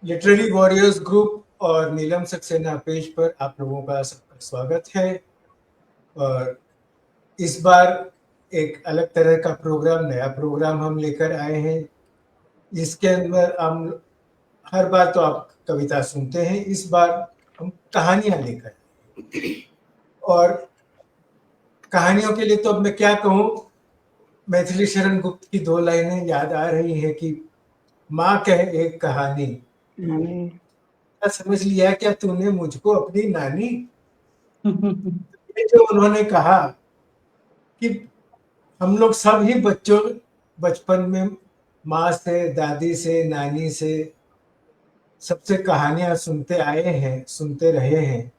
Literary warriors group और नीलम Saxena page पर आप लोगों का सबका स्वागत है। और इस बार एक अलग तरह का प्रोग्राम, नया प्रोग्राम हम लेकर आए हैं, जिसके अंदर हम हर बार तो आप कविता सुनते हैं, इस बार हम कहानियां लेकर आए हैं। और कहानियों के लिए तो अब मैं क्या कहूँ, मैथिली शरण गुप्त की 2 लाइनें याद आ रही है कि माँ कह एक कहानी, क्या समझ लिया क्या तूने मुझको अपनी नानी। ये जो उन्होंने कहा कि हम लोग सब ही बच्चों बचपन में माँ से, दादी से, नानी से सबसे कहानियां सुनते आए हैं, सुनते रहे हैं।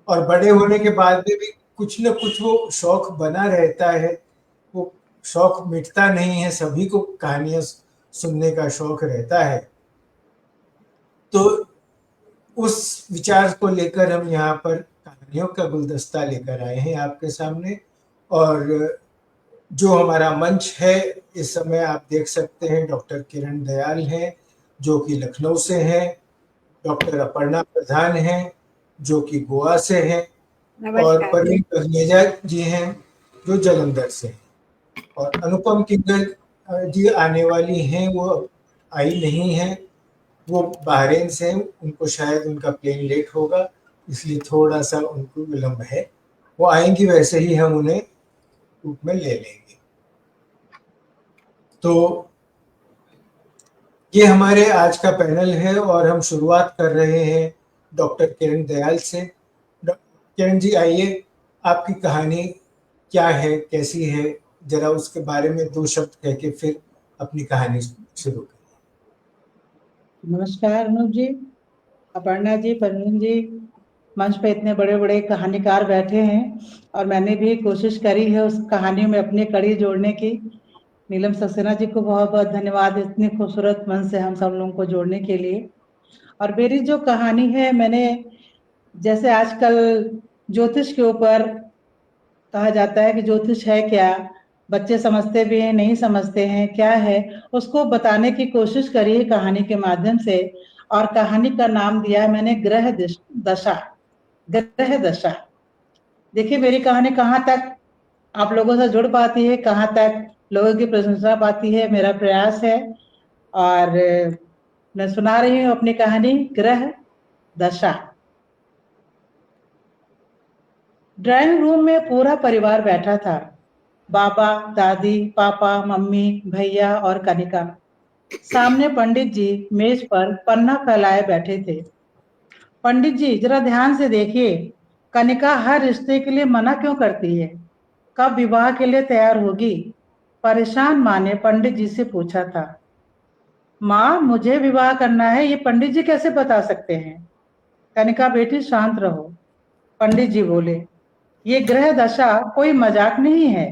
और बड़े होने के बाद में भी कुछ न कुछ वो शौक बना रहता है, वो शौक मिटता नहीं है। सभी को कहानियां सुनने का शौक रहता है। तो उस विचार को लेकर हम यहाँ पर कहानियों का गुलदस्ता लेकर आए हैं आपके सामने। और जो हमारा मंच है, इस समय आप देख सकते हैं डॉक्टर किरण दयाल हैं, जो कि लखनऊ से हैं। डॉक्टर अपर्णा प्रधान हैं, जो कि गोवा से हैं। और नमस्कार। परवीन तगनेजा जी हैं, जो जालंधर से हैं। और अनुपम किंगल जी आने वाली हैं, वो आई नहीं है, वो बहरीन से हैं। उनको शायद उनका प्लेन लेट होगा, इसलिए थोड़ा सा उनको विलंब है। वो आएंगी, वैसे ही हम उन्हें रूप में ले लेंगे। तो ये हमारे आज का पैनल है और हम शुरुआत कर रहे हैं डॉक्टर किरण दयाल से। किरण जी आइए, आपकी कहानी क्या है, कैसी है, जरा उसके बारे में 2 शब्द कह के फिर अपनी कहानी शुरू करें। नमस्कार अनूप जी, अपर्णा जी, परवीन जी। मंच पे इतने बड़े बड़े कहानीकार बैठे हैं और मैंने भी कोशिश करी है उस कहानी में अपनी कड़ी जोड़ने की। नीलम सक्सेना जी को बहुत बहुत धन्यवाद इतनी खूबसूरत मन से हम सब लोगों को जोड़ने के लिए। और मेरी जो कहानी है, मैंने जैसे आजकल ज्योतिष के ऊपर कहा जाता है कि ज्योतिष है क्या, बच्चे समझते भी हैं नहीं समझते हैं क्या है, उसको बताने की कोशिश करी है कहानी के माध्यम से। और कहानी का नाम दिया मैंने ग्रह दशा। ग्रह दशा, देखिए मेरी कहानी कहाँ तक आप लोगों से जुड़ पाती है, कहाँ तक लोगों की प्रशंसा पाती है, मेरा प्रयास है। और मैं सुना रही हूँ अपनी कहानी ग्रह दशा। ड्राइंग रूम में पूरा परिवार बैठा था। बाबा, दादी, पापा, मम्मी, भैया और कनिका। सामने पंडित जी मेज पर पन्ना फैलाए बैठे थे। पंडित जी जरा ध्यान से देखिए, कनिका हर रिश्ते के लिए मना क्यों करती है? कब विवाह के लिए तैयार होगी? परेशान माँ ने पंडित जी से पूछा था। माँ, मुझे विवाह करना है, ये पंडित जी कैसे बता सकते हैं? कनिका बेटी शांत रहो, पंडित जी बोले। ये ग्रह दशा कोई मजाक नहीं है,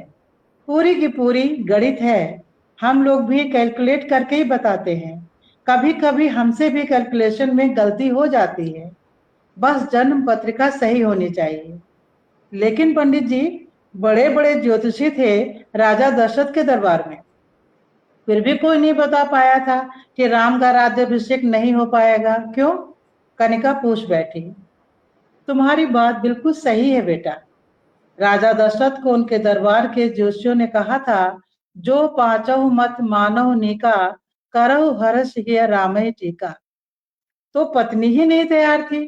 पूरी की पूरी गणित है। हम लोग भी कैलकुलेट करके ही बताते हैं। कभी कभी हमसे भी कैलकुलेशन में गलती हो जाती है, बस जन्म पत्रिका सही होनी चाहिए। लेकिन पंडित जी, बड़े बड़े ज्योतिषी थे राजा दशरथ के दरबार में, फिर भी कोई नहीं बता पाया था कि राम का राज्याभिषेक नहीं हो पाएगा। क्यों? कनिका पूछ बैठी। तुम्हारी बात बिल्कुल सही है बेटा। राजा दशरथ को उनके दरबार के ज्योतिषियों ने कहा था, जो पांचहु मत मानव नीका, करहु हर्ष हिय रामय टीका। तो पत्नी ही नहीं तैयार थी,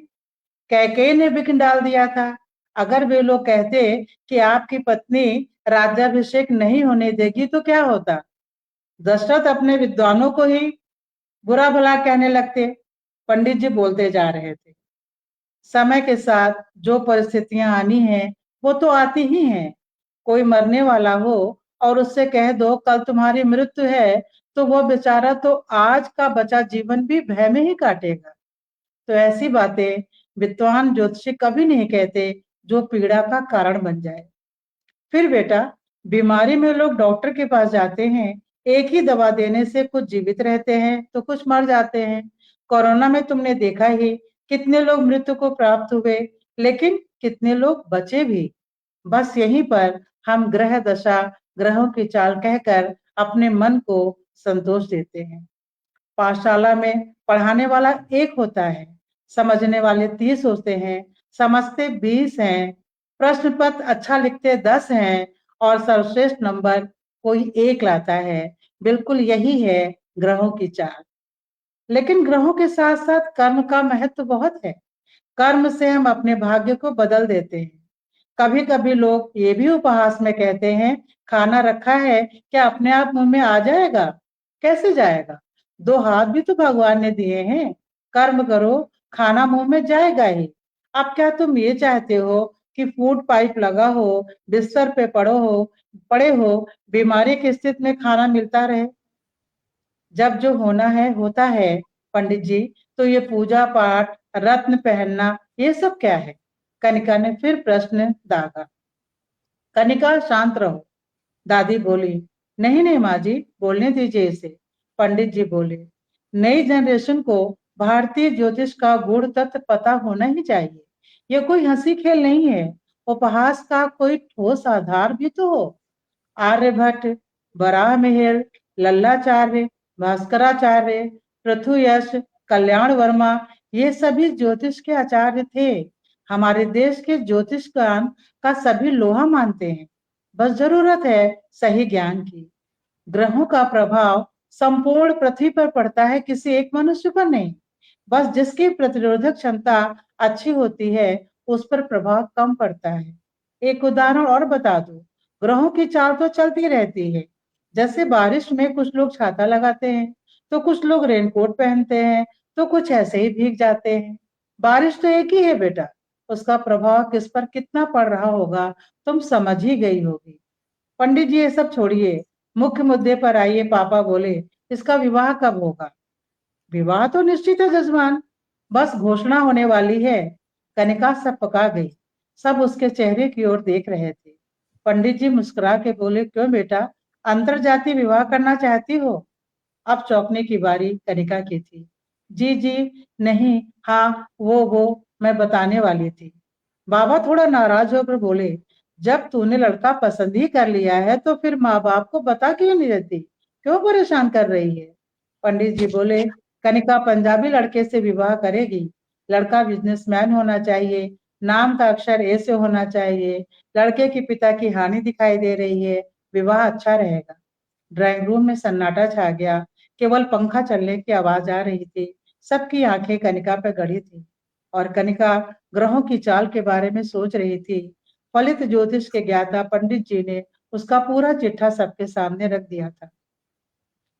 कैकेयी ने विघ्न डाल दिया था। अगर वे लोग कहते कि आपकी पत्नी राज्याभिषेक नहीं होने देगी तो क्या होता? दशरथ अपने विद्वानों को ही बुरा भला कहने लगते। पंडित जी बोलते जा रहे थे। समय के साथ जो परिस्थितियां आनी हैं वो तो आती ही हैं। कोई मरने वाला हो और उससे कह दो कल तुम्हारी मृत्यु है, तो वो बेचारा तो आज का बचा जीवन भी भय में ही काटेगा। तो ऐसी बातें विद्वान ज्योतिषी कभी नहीं कहते जो पीड़ा का कारण बन जाए। फिर बेटा, बीमारी में लोग डॉक्टर के पास जाते हैं, एक ही दवा देने से कुछ जीवित रहते हैं तो कुछ मर जाते हैं। कोरोना में तुमने देखा ही, कितने लोग मृत्यु को प्राप्त हुए, लेकिन कितने लोग बचे भी। बस यहीं पर हम ग्रह दशा, ग्रहों की चाल कहकर अपने मन को संतोष देते हैं। पाठशाला में पढ़ाने वाला एक होता है, समझने वाले 30 होते हैं, समझते 20 हैं, प्रश्न पत्र अच्छा लिखते 10 हैं और सर्वश्रेष्ठ नंबर कोई एक लाता है। बिल्कुल यही है ग्रहों की चाल। लेकिन ग्रहों के साथ साथ कर्म का महत्व बहुत है। कर्म से हम अपने भाग्य को बदल देते हैं। कभी कभी लोग ये भी उपहास में कहते हैं, खाना रखा है, क्या अपने आप मुंह में आ जाएगा? कैसे जाएगा? 2 हाथ भी तो भगवान ने दिए हैं। कर्म करो, खाना मुंह में जाएगा ही। अब क्या तुम ये चाहते हो कि फूड पाइप लगा हो, बिस्तर पे पड़े हो, बीमारी की स्थिति में खाना मिलता रहे? जब जो होना है होता है पंडित जी। तो ये पूजा पाठ, रत्न पहनना, ये सब क्या है? कनिका ने फिर प्रश्न दागा। कनिका शांत रहो, दादी बोली। नहीं नहीं माँ जी, बोलने दीजिए इसे। पंडित जी बोले, नई जनरेशन को भारतीय ज्योतिष का गूढ़ तत्व पता होना ही चाहिए। ये कोई हंसी खेल नहीं है, उपहास का कोई ठोस आधार भी तो हो। आर्यभट्ट, वराह मिहिर, लल्लाचार्य, भास्कराचार्य, पृथुयश, कल्याण वर्मा, ये सभी ज्योतिष के आचार्य थे। हमारे देश के ज्योतिष ज्ञान का सभी लोहा मानते हैं। बस जरूरत है सही ज्ञान की। ग्रहों का प्रभाव संपूर्ण पृथ्वी पर पड़ता है, किसी एक मनुष्य पर नहीं। बस जिसकी प्रतिरोधक क्षमता अच्छी होती है उस पर प्रभाव कम पड़ता है। एक उदाहरण और बता दूं, ग्रहों की चाल तो चलती रहती है। जैसे बारिश में कुछ लोग छाता लगाते हैं, तो कुछ लोग रेनकोट पहनते हैं, तो कुछ ऐसे ही भीग जाते हैं। बारिश तो एक ही है बेटा, उसका प्रभाव किस पर कितना पड़ रहा होगा तुम समझ ही गई होगी। पंडित जी ये सब छोड़िए, मुख्य मुद्दे पर आइए। पापा बोले, इसका विवाह कब होगा? विवाह तो निश्चित है जजमान, बस घोषणा होने वाली है। कनिका सब पका गई। सब उसके चेहरे की ओर देख रहे थे। पंडित जी मुस्कुरा के बोले, क्यों बेटा, अंतर जाति विवाह करना चाहती हो? अब चौंकने की बारी कनिका की थी। जी जी, नहीं, हाँ वो मैं बताने वाली थी। बाबा थोड़ा नाराज होकर बोले, जब तूने लड़का पसंद ही कर लिया है तो फिर माँ बाप को बता क्यों नहीं देती? क्यों परेशान कर रही है? पंडित जी बोले, कनिका पंजाबी लड़के से विवाह करेगी। लड़का बिजनेसमैन होना चाहिए, नाम का अक्षर ए से होना चाहिए। लड़के के पिता की हानि दिखाई दे रही है, विवाह अच्छा रहेगा। ड्राइंग रूम में सन्नाटा छा गया। केवल पंखा चलने की आवाज आ रही थी। सबकी आंखें कनिका पर गड़ी थी और कनिका ग्रहों की चाल के बारे में सोच रही थी। फलित ज्योतिष के ज्ञाता पंडित जी ने उसका पूरा चिट्ठा सबके सामने रख दिया था।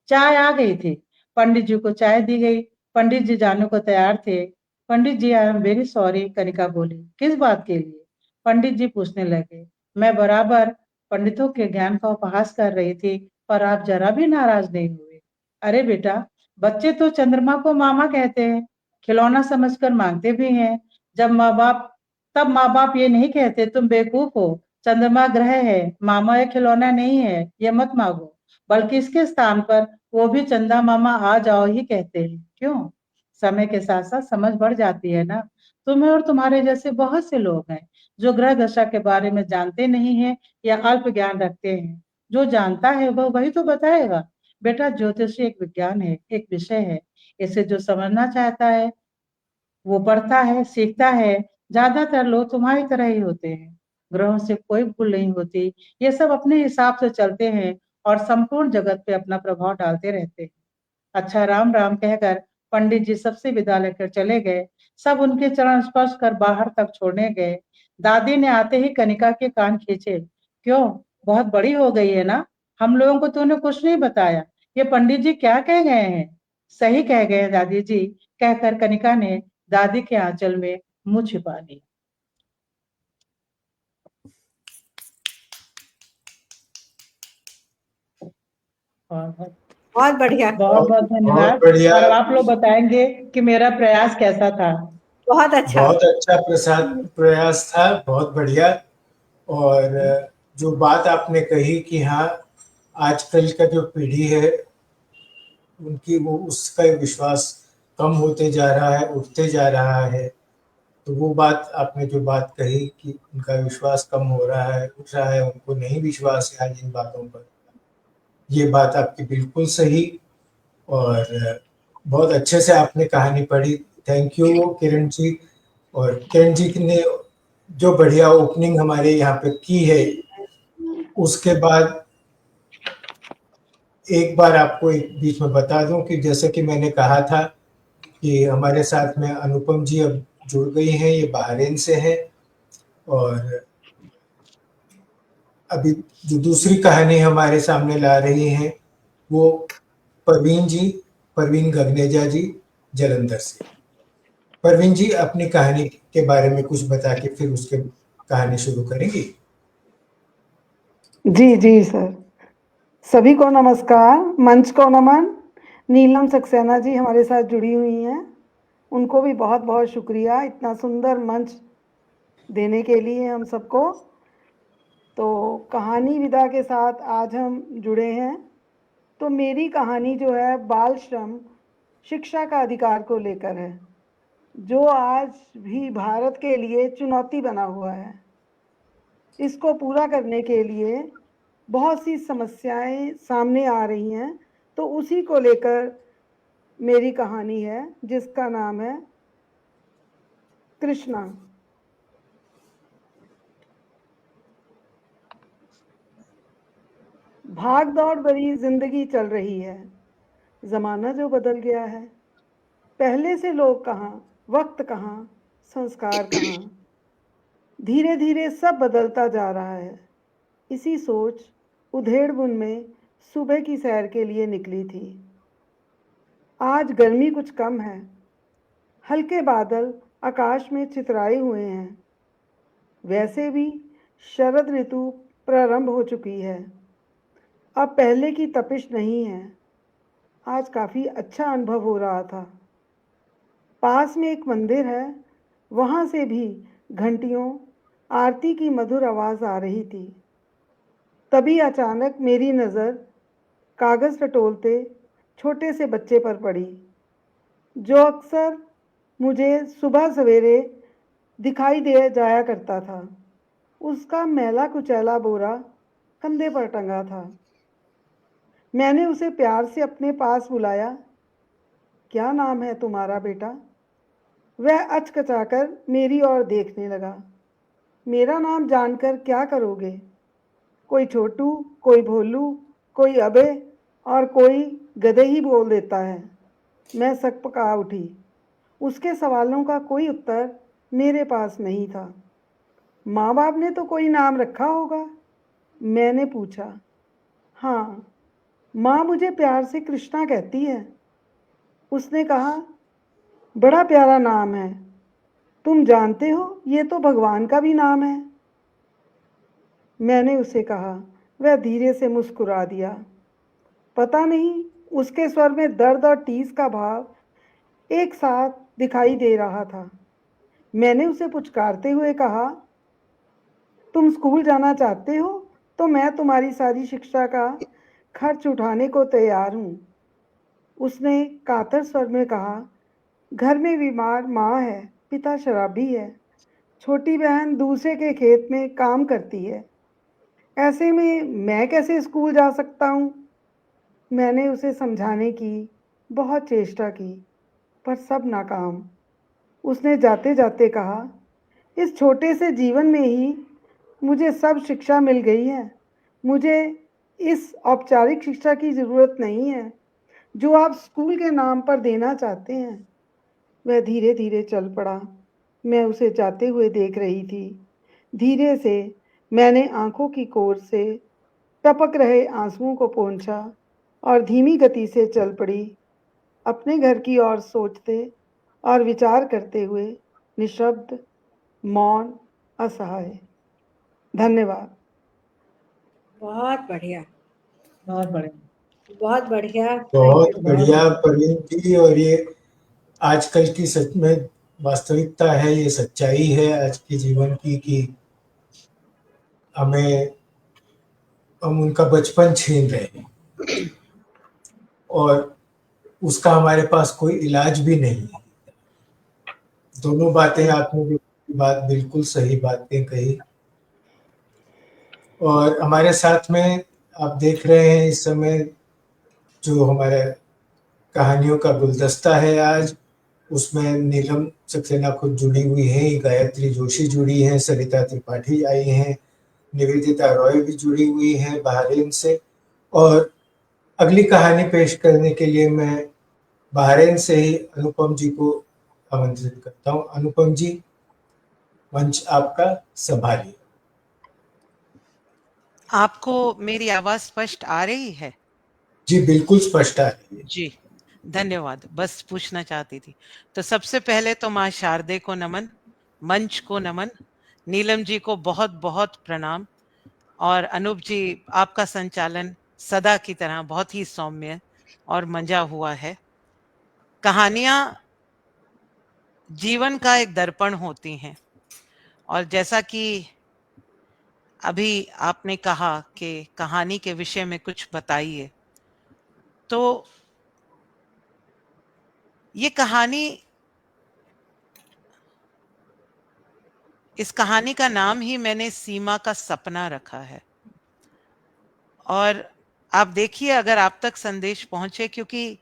चाय आ गई थी। पंडित जी को चाय दी गई। पंडित जी जाने को तैयार थे। Pandit ji, I am very sorry, Kanika बोली। किस बात के लिए? पंडित जी पूछने लगे। मैं बराबर पंडितों के ज्ञान का उपहास कर रही थी, पर आप जरा भी नाराज नहीं हुए। अरे बेटा, बच्चे तो चंद्रमा को मामा कहते हैं, खिलौना समझकर मांगते भी हैं। जब माँ बाप तब माँ बाप ये नहीं कहते तुम बेवकूफ हो, चंद्रमा ग्रह है, मामा या खिलौना नहीं है, ये मत मांगो। बल्कि इसके स्थान पर वो भी चंदा मामा आ जाओ ही कहते हैं। क्यों? समय के साथ साथ समझ बढ़ जाती है ना। तुम्हें और तुम्हारे जैसे बहुत से लोग हैं जो ग्रह दशा के बारे में जानते नहीं है या अल्प ज्ञान रखते हैं। जो जानता है वह वही तो बताएगा। बेटा, ज्योतिष एक विज्ञान है, एक विषय है। इसे जो समझना चाहता है वो पढ़ता है, सीखता है। ज्यादातर लोग तुम्हारी तरह ही होते हैं। ग्रहों से कोई भूल नहीं होती। ये सब अपने हिसाब से चलते हैं और संपूर्ण जगत पे अपना प्रभाव डालते रहते हैं। अच्छा, राम राम कहकर पंडित जी सबसे विदा लेकर चले गए। सब उनके चरण स्पर्श कर बाहर तक छोड़ने गए। दादी ने आते ही कनिका के कान खींचे। क्यों, बहुत बड़ी हो गई है ना? हम लोगों को तूने कुछ नहीं बताया। ये पंडित जी क्या कह गए हैं? सही कह गए दादी जी, कहकर कनिका ने दादी के आंचल में मुंह छिपा लिया। बहुत बढ़िया। बहुत बहुत धन्यवाद। बढ़िया। और अब आप लोग बताएंगे कि मेरा प्रयास कैसा था। बहुत अच्छा। बहुत अच्छा प्रयास था, बहुत बढ़िया। और जो बात आपने कही कि हाँ, आजकल का जो पीढ़ी है उनकी वो उसका विश्वास कम होते जा रहा है, उठते जा रहा है। तो वो बात आपने जो बात कही कि उनका विश्वास कम हो रहा है, उठ रहा है, उनको नहीं विश्वास है आज इन बातों पर, ये बात आपकी बिल्कुल सही। और बहुत अच्छे से आपने कहानी पढ़ी। Thank you Kiran ji. और किरण जी ने जो बढ़िया ओपनिंग हमारे यहाँ पे की है, उसके बाद एक बार आपको एक बीच में बता दूं कि जैसे कि मैंने कहा था कि हमारे साथ में अनुपम जी अब जुड़ गई हैं, ये बहरीन से हैं। और अभी जो दूसरी कहानी हमारे सामने ला रही हैं वो परवीन जी, परवीन गगनेजा जी, जलंधर से। परवीन जी अपनी कहानी के बारे में कुछ बता के फिर उसके कहानी शुरू करेंगी। जी जी सर, सभी को नमस्कार, मंच को नमन। नीलम सक्सेना जी हमारे साथ जुड़ी हुई हैं, उनको भी बहुत बहुत शुक्रिया इतना सुंदर मंच देने के लिए हम सबको। तो कहानी विदा के साथ आज हम जुड़े हैं। तो मेरी कहानी जो है बाल श्रम शिक्षा का अधिकार को लेकर है, जो आज भी भारत के लिए चुनौती बना हुआ है। इसको पूरा करने के लिए बहुत सी समस्याएं सामने आ रही हैं, तो उसी को लेकर मेरी कहानी है, जिसका नाम है कृष्णा। भाग दौड़ भरी जिंदगी चल रही है, जमाना जो बदल गया है। पहले से लोग कहाँ, वक्त कहाँ, संस्कार कहाँ। धीरे धीरे सब बदलता जा रहा है। इसी सोच उधेड़बुन में सुबह की सैर के लिए निकली थी। आज गर्मी कुछ कम है, हल्के बादल आकाश में चितराए हुए हैं। वैसे भी शरद ऋतु प्रारंभ हो चुकी है, अब पहले की तपिश नहीं है। आज काफी अच्छा अनुभव हो रहा था। पास में एक मंदिर है, वहां से भी घंटियों आरती की मधुर आवाज आ रही थी। तभी अचानक मेरी नजर कागज टटोलते छोटे से बच्चे पर पड़ी, जो अक्सर मुझे सुबह सवेरे दिखाई दे जाया करता था। उसका मैला कुचैला बोरा कंधे पर टंगा था। मैंने उसे प्यार से अपने पास बुलाया। क्या नाम है तुम्हारा बेटा? वह अचकचाकर मेरी ओर देखने लगा। मेरा नाम जानकर क्या करोगे? कोई छोटू, कोई भोलू, कोई अबे और कोई गधे ही बोल देता है। मैं सकपका उठी। उसके सवालों का कोई उत्तर मेरे पास नहीं था। माँ बाप ने तो कोई नाम रखा होगा, मैंने पूछा। हाँ, माँ मुझे प्यार से कृष्णा कहती है। उसने कहा, बड़ा प्यारा नाम है। तुम जानते हो ये तो भगवान का भी नाम है। मैंने उसे कहा। वह धीरे से मुस्कुरा दिया। पता नहीं, उसके स्वर में दर्द और टीस का भाव एक साथ दिखाई दे रहा था। मैंने उसे पुचकारते हुए कहा, तुम स्कूल जाना चाहते हो तो मैं तुम्हारी सारी शिक्षा का खर्च उठाने को तैयार हूँ। उसने कातर स्वर में कहा, घर में बीमार माँ है, पिता शराबी है, छोटी बहन दूसरे के खेत में काम करती है। ऐसे में मैं कैसे स्कूल जा सकता हूँ? मैंने उसे समझाने की बहुत चेष्टा की, पर सब नाकाम। उसने जाते जाते कहा, इस छोटे से जीवन में ही मुझे सब शिक्षा मिल गई है। मुझे इस औपचारिक शिक्षा की ज़रूरत नहीं है जो आप स्कूल के नाम पर देना चाहते हैं। वह धीरे धीरे चल पड़ा। मैं उसे जाते हुए देख रही थी। धीरे से मैंने आंखों की कोर से टपक रहे आंसुओं को पोंछा और धीमी गति से चल पड़ी, अपने घर की ओर सोचते और विचार करते हुए, निशब्द, मौन, असहाय। धन्यवाद। बहुत बढ़िया, बहुत बढ़िया। बहुत बढ़िया। बहुत बहुत बढ़िया परवीन जी। और ये आजकल की सच में वास्तविकता है, ये सच्चाई है आज के जीवन की कि हमें हम उनका बचपन छीन रहे हैं और उसका हमारे पास कोई इलाज भी नहीं है। दोनों बातें आपने जो बात बिल्कुल सही बातें कही। और हमारे साथ में आप देख रहे हैं इस समय जो हमारे कहानियों का गुलदस्ता है आज। उसमें नीलम सक्सेना खुद जुड़ी हुई है, गायत्री जोशी जुड़ी हैं, सरिता त्रिपाठी आई हैं, निवेदिता रॉय भी जुड़ी हुई हैं बहरीन से। और अगली कहानी पेश करने के लिए मैं बहरीन से ही अनुपम जी को आमंत्रित करता हूँ। अनुपम जी, मंच आपका संभालिए। आपको मेरी आवाज स्पष्ट आ रही है? जी बिल्कुल स्पष्ट आ रही है। जी, धन्यवाद। बस पूछना चाहती थी। तो सबसे पहले तो माँ शारदे को नमन, मंच को नमन, नीलम जी को बहुत बहुत प्रणाम, और अनूप जी, आपका संचालन सदा की तरह बहुत ही सौम्य और मंजा हुआ है। कहानियां जीवन का एक दर्पण होती हैं, और जैसा कि अभी आपने कहा कि कहानी के विषय में कुछ बताइए, तो ये कहानी, इस कहानी का नाम ही मैंने सीमा का सपना रखा है। और आप देखिए अगर आप तक संदेश पहुंचे, क्योंकि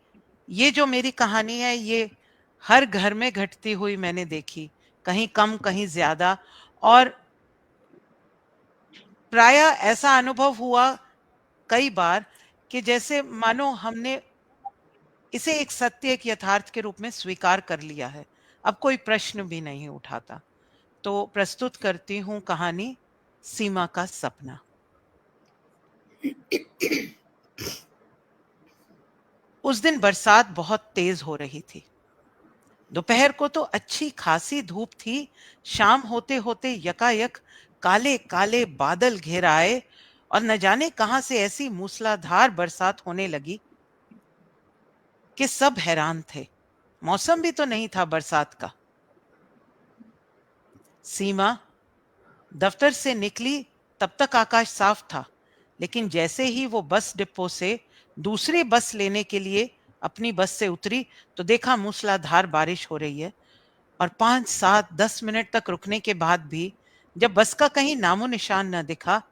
ये जो मेरी कहानी है ये हर घर में घटती हुई मैंने देखी, कहीं कम कहीं ज्यादा। और प्राय ऐसा अनुभव हुआ कई बार कि जैसे मानो हमने इसे एक सत्य, एक यथार्थ के रूप में स्वीकार कर लिया है, अब कोई प्रश्न भी नहीं उठाता। तो प्रस्तुत करती हूँ कहानी सीमा का सपना। उस दिन बरसात बहुत तेज हो रही थी। दोपहर को तो अच्छी खासी धूप थी। शाम होते होते यकायक काले काले बादल घेर आए, और न जाने कहां से ऐसी मूसलाधार बरसात होने लगी कि सब हैरान थे। मौसम भी तो नहीं था बरसात का। सीमा दफ्तर से निकली तब तक आकाश साफ था, लेकिन जैसे ही वो बस डिपो से दूसरी बस लेने के लिए अपनी बस से उतरी तो देखा मूसलाधार बारिश हो रही है। और 5, 7, 10 मिनट तक रुकने के बाद भी जब बस का कहीं नामो निशान न दिखा,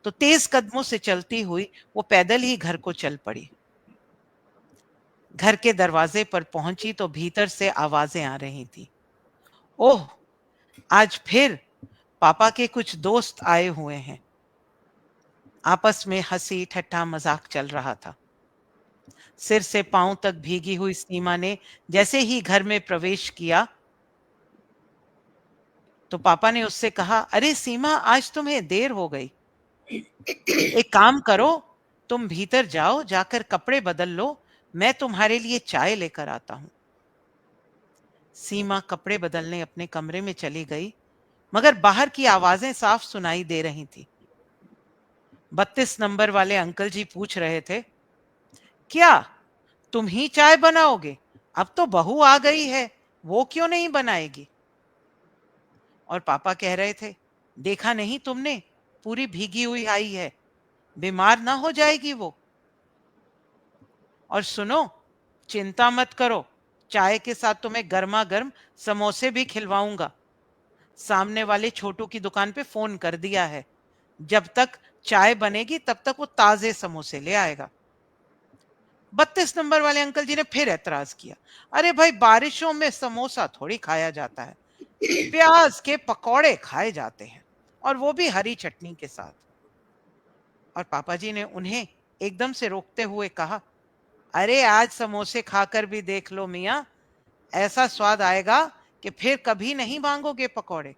तो तेज कदमों से चलती हुई वो पैदल ही घर को चल पड़ी। घर के दरवाजे पर पहुंची तो भीतर से आवाजें आ रही थी। ओह, आज फिर पापा के कुछ दोस्त आए हुए हैं। आपस में हंसी ठट्ठा मजाक चल रहा था। सिर से पांव तक भीगी हुई सीमा ने जैसे ही घर में प्रवेश किया तो पापा ने उससे कहा, अरे सीमा, आज तुम्हें देर हो गई। एक काम करो, तुम भीतर जाओ, जाकर कपड़े बदल लो, मैं तुम्हारे लिए चाय लेकर आता हूं। सीमा कपड़े बदलने अपने कमरे में चली गई, मगर बाहर की आवाजें साफ सुनाई दे रही थी। 32 नंबर वाले अंकल जी पूछ रहे थे, क्या तुम ही चाय बनाओगे? अब तो बहू आ गई है, वो क्यों नहीं बनाएगी? और पापा कह रहे थे, देखा नहीं तुमने, पूरी भीगी हुई आई है, बीमार ना हो जाएगी वो। और सुनो, चिंता मत करो, चाय के साथ तुम्हें गर्मा गर्म समोसे भी खिलवाऊंगा। सामने वाले छोटू की दुकान पे फोन कर दिया है, जब तक चाय बनेगी तब तक वो ताजे समोसे ले आएगा। 32 नंबर वाले अंकल जी ने फिर एतराज किया, अरे भाई, बारिशों में समोसा थोड़ी खाया जाता है, प्याज के पकौड़े खाए जाते हैं, और वो भी हरी चटनी के साथ। और पापा जी ने उन्हें एकदम से रोकते हुए कहा, अरे आज समोसे खाकर भी देख लो मियाँ, ऐसा स्वाद आएगा कि फिर कभी नहीं मांगोगे पकौड़े।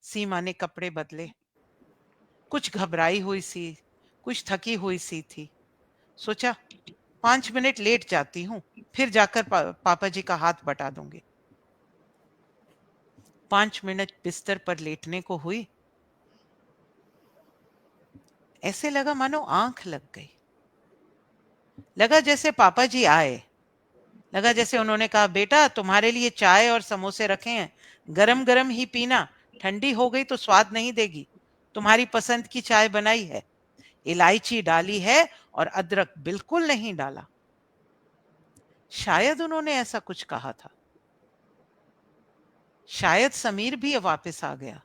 सीमा ने कपड़े बदले, कुछ घबराई हुई सी, कुछ थकी हुई सी थी। सोचा 5 मिनट लेट जाती हूँ, फिर जाकर पापा जी का हाथ बटा दूंगी। 5 मिनट बिस्तर पर लेटने को हुई, ऐसे लगा मानो आंख लग गई। लगा जैसे पापा जी आए, लगा जैसे उन्होंने कहा, बेटा तुम्हारे लिए चाय और समोसे रखे हैं, गरम गरम ही पीना, ठंडी हो गई तो स्वाद नहीं देगी। तुम्हारी पसंद की चाय बनाई है, इलायची डाली है और अदरक बिल्कुल नहीं डाला। शायद उन्होंने ऐसा कुछ कहा था। शायद समीर भी वापस आ गया,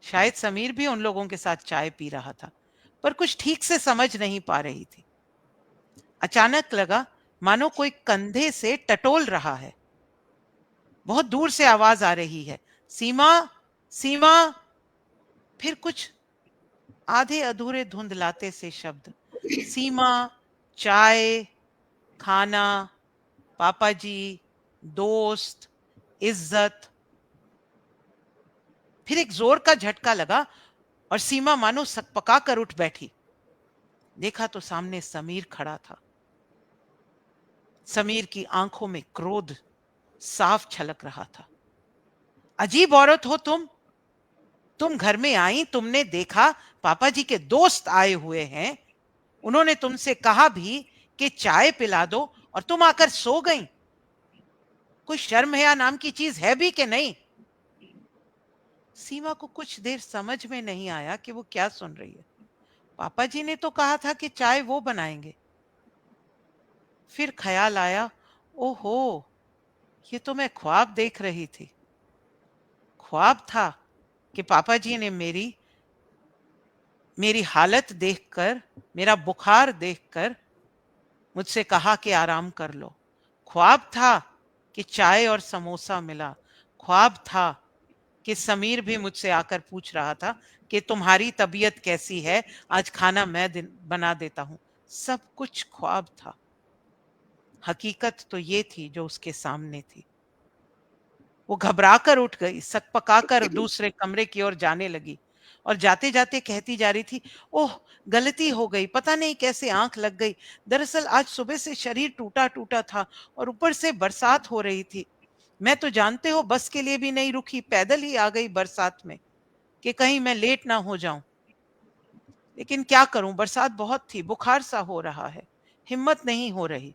शायद समीर भी उन लोगों के साथ चाय पी रहा था, पर कुछ ठीक से समझ नहीं पा रही थी। अचानक लगा मानो कोई कंधे से टटोल रहा है। बहुत दूर से आवाज आ रही है, सीमा, सीमा। फिर कुछ आधे अधूरे धुंधलाते से शब्द, सीमा, चाय, खाना, पापा जी, दोस्त, इज्जत। फिर एक जोर का झटका लगा और सीमा मानो सकपका कर उठ बैठी। देखा तो सामने समीर खड़ा था। समीर की आंखों में क्रोध साफ छलक रहा था। अजीब औरत हो तुम घर में आई, तुमने देखा पापा जी के दोस्त आए हुए हैं, उन्होंने तुमसे कहा भी कि चाय पिला दो और तुम आकर सो गई। कोई शर्म हया नाम की चीज है भी कि नहीं? सीमा को कुछ देर समझ में नहीं आया कि वो क्या सुन रही है। पापा जी ने तो कहा था कि चाय वो बनाएंगे। फिर ख्याल आया, ओहो, ये तो मैं ख्वाब देख रही थी। ख्वाब था कि पापा जी ने मेरी हालत देखकर, मेरा बुखार देखकर मुझसे कहा कि आराम कर लो। ख्वाब था कि चाय और समोसा मिला। ख्वाब था कि समीर भी मुझसे आकर पूछ रहा था कि तुम्हारी तबीयत कैसी है, आज खाना मैं बना देता हूं। सब कुछ ख्वाब था। हकीकत तो ये थी जो उसके सामने थी। वो घबराकर उठ गई, सकपकाकर दूसरे कमरे की ओर जाने लगी और जाते जाते कहती जा रही थी, ओह, गलती हो गई, पता नहीं कैसे आंख लग गई। दरअसल आज सुबह से शरीर टूटा टूटा था और ऊपर से बरसात हो रही थी। मैं तो जानते हो बस के लिए भी नहीं रुकी, पैदल ही आ गई बरसात में कि कहीं मैं लेट ना हो जाऊं। लेकिन क्या करूं, बरसात बहुत थी, बुखार सा हो रहा है, हिम्मत नहीं हो रही।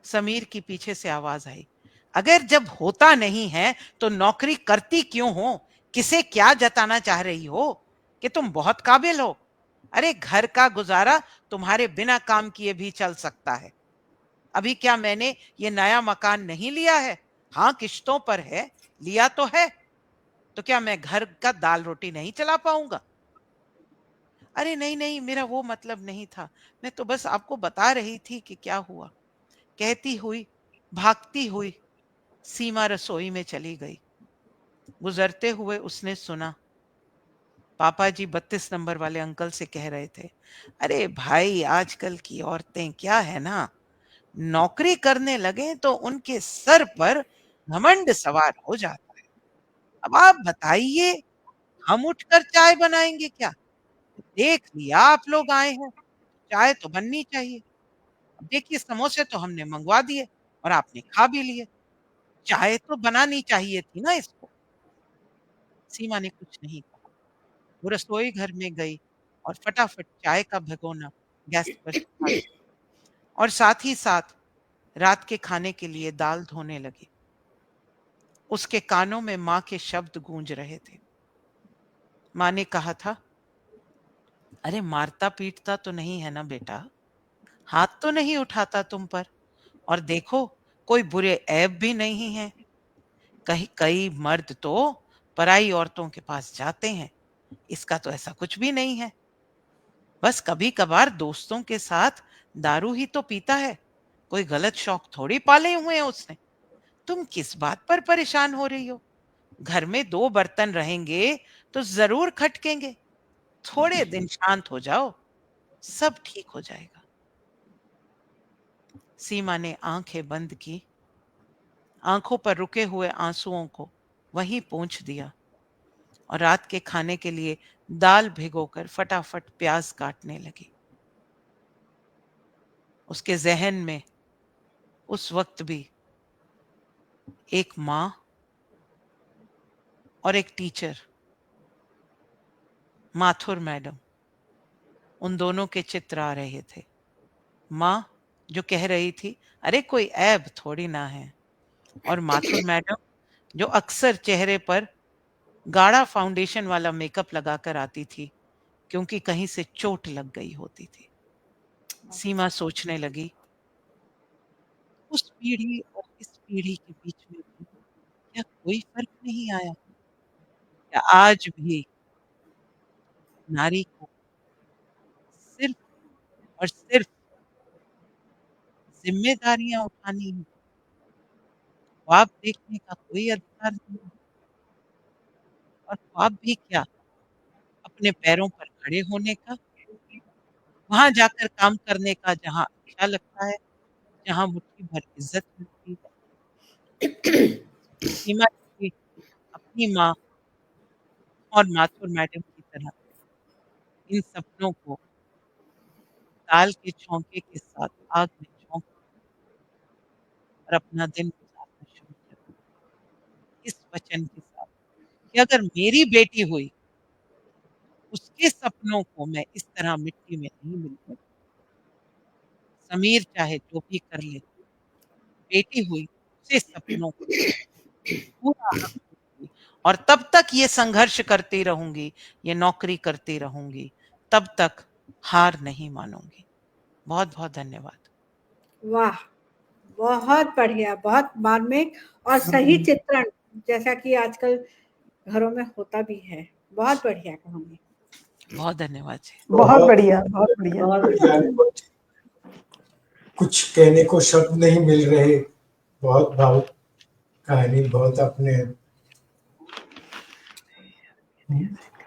समीर की पीछे से आवाज आई, अगर जब होता नहीं है तो नौकरी करती क्यों हो? किसे क्या जताना चाह रही हो कि तुम बहुत काबिल हो? अरे घर का गुजारा तुम्हारे बिना काम किए भी चल सकता है। अभी क्या मैंने ये नया मकान नहीं लिया है? हाँ, किश्तों पर है, लिया तो है। तो क्या मैं घर का दाल रोटी नहीं चला पाऊंगा? अरे नहीं नहीं, मेरा वो मतलब नहीं था, मैं तो बस आपको बता रही थी कि क्या हुआ। कहती हुई, भागती हुई सीमा रसोई में चली गई। गुजरते हुए उसने सुना पापा जी 32 नंबर वाले अंकल से कह रहे थे, अरे भाई, आजकल की औरतें क्या है ना, नौकरी करने लगे तो उनके सर पर घमंड सवार हो जाता है। अब आप बताइए, हम उठकर चाय बनाएंगे क्या? देख लिया आप लोग आए हैं, चाय तो बननी चाहिए। अब देखिए, समोसे तो हमने मंगवा दिए और आपने खा भी लिए, चाय तो बनानी चाहिए थी ना इसको। सीमा ने कुछ नहीं कहा। वो रसोई घर में गई और फटाफट चाय का भगोना गैस पर चढ़ा दिया और साथ ही साथ रात के खाने के लिए दाल धोने लगी। उसके कानों में माँ के शब्द गूंज रहे थे। माँ ने कहा था, अरे मारता पीटता तो नहीं है ना बेटा, हाथ तो नहीं उठाता तुम पर, और देखो कोई बुरे ऐब भी नहीं है। कहीं कई मर्द तो पराई औरतों के पास जाते हैं, इसका तो ऐसा कुछ भी नहीं है। बस कभी कभार दोस्तों के साथ दारू ही तो पीता है, कोई गलत शौक थोड़ी पाले हुए हैं उसने। तुम किस बात पर परेशान हो रही हो? घर में 2 बर्तन रहेंगे तो जरूर खटकेंगे। थोड़े दिन शांत हो जाओ, सब ठीक हो जाएगा। सीमा ने आंखें बंद की, आंखों पर रुके हुए आंसुओं को वहीं पोंछ दिया और रात के खाने के लिए दाल भिगोकर फटाफट प्याज काटने लगी। उसके जहन में उस वक्त भी एक माँ और एक टीचर, माथुर मैडम, उन दोनों के चित्र आ रहे थे। माँ जो कह रही थी, अरे कोई ऐब थोड़ी ना है, और माथुर मैडम जो अक्सर चेहरे पर गाढ़ा फाउंडेशन वाला मेकअप लगाकर आती थी क्योंकि कहीं से चोट लग गई होती थी। सीमा सोचने लगी, उस पीढ़ी और इस पीढ़ी के बीच में भी क्या कोई फर्क नहीं आया? क्या आज भी नारी को सिर्फ और सिर्फ जिम्मेदारियां उठानी है, ख्वाब देखने का कोई अधिकार नहीं है। और ख्वाब भी क्या, अपने पैरों पर खड़े होने का, वहां जाकर काम करने का जहां अच्छा लगता है, जहां मुट्ठी भर इज्जत मिलती है। सीमा जी अपनी माँ और माथुर मैडम की तरह इन सपनों को ताल के झोंके के साथ आग में झोंक और अपना दिन गुजारना शुरू कर दिया, इस वचन के साथ कि अगर मेरी बेटी हुई, उसके सपनों को मैं इस तरह मिट्टी में नहीं मिलने दूंगी। समीर चाहे जो भी कर ले, बेटी हुई, उसे सपनों को पूरा हक दूंगी। और तब तक ये संघर्ष करती रहूंगी, ये नौकरी करती रहूंगी, तब तक हार नहीं मानूंगी। बहुत बहुत धन्यवाद। वाह, बहुत बढ़िया, बहुत मार्मिक और सही चित्रण, जैसा कि आजकल घरों में होता भी है। बहुत बढ़िया कहानी। बहुत धन्यवाद जी। बहुत बढ़िया, बहुत बढ़िया। बढ़िया। कुछ कहने को शब्द नहीं मिल रहे, बहुत भावुक कहानी, बहुत अपने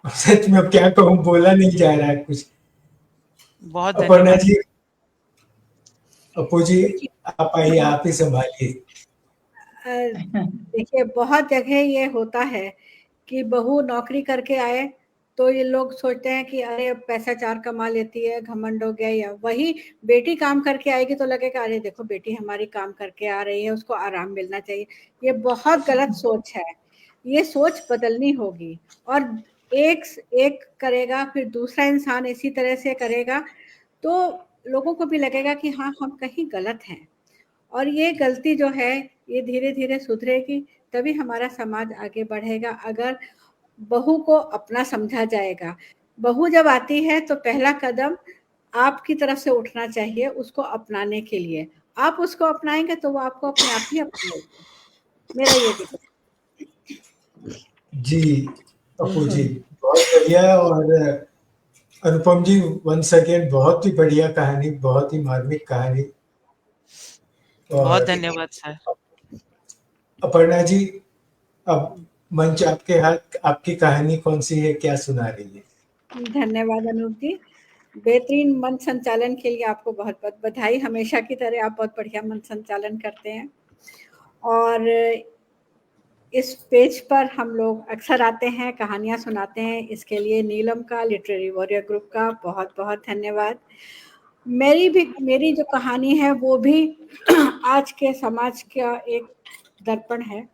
सच में अब क्या कहूँ, बोला नहीं जा रहा है कुछ। बहुत अपर्णा धन्यवाद। जी, अपू जी, आप आइए, आप ही संभालिए। देखिए, बहुत जगह ये होता है कि बहू नौकरी करके आए तो ये लोग सोचते हैं कि अरे अब पैसा चार कमा लेती है, घमंड हो गया। या वही बेटी काम करके आएगी तो लगेगा अरे देखो बेटी हमारी काम करके आ रही है, उसको आराम मिलना चाहिए। ये बहुत गलत सोच है, ये सोच बदलनी होगी। और एक एक करेगा, फिर दूसरा इंसान इसी तरह से करेगा तो लोगों को भी लगेगा कि हाँ, हम कहीं गलत हैं। और ये गलती जो है ये धीरे-धीरे सुधरेगी, तभी हमारा समाज आगे बढ़ेगा। अगर बहू को अपना समझा जाएगा। बहू जब आती है तो पहला कदम आपकी तरफ से उठना चाहिए उसको अपनाने के लिए। आप उसको अपनाएँगे तो वो आपको अपने आप ही अपनाएगी। मेरा ये विचार। जी अपू जी, बहुत बढ़िया। और अनुपम जी, वंस अगेन बहुत ही बढ़िया कहानी, बहुत ही मार्मिक कहानी। बहुत और धन्यवाद सर। अपर्णा जी, अब मंच आपके हाथ, आपकी कहानी कौन सी है, क्या सुना रही है? धन्यवाद अनूप जी। बेहतरीन मंच संचालन के लिए आपको बहुत-बहुत बधाई। हमेशा की तरह आप बहुत बढ़िया मंच संचालन करते हैं। और इस पेज पर हम लोग अक्सर आते हैं, कहानियाँ सुनाते हैं। इसके लिए नीलम का, लिटरेरी वॉरियर ग्रुप का बहुत-बहुत धन्यवाद। मेरी जो कहानी है वो भी आज के समाज का एक दर्पण है,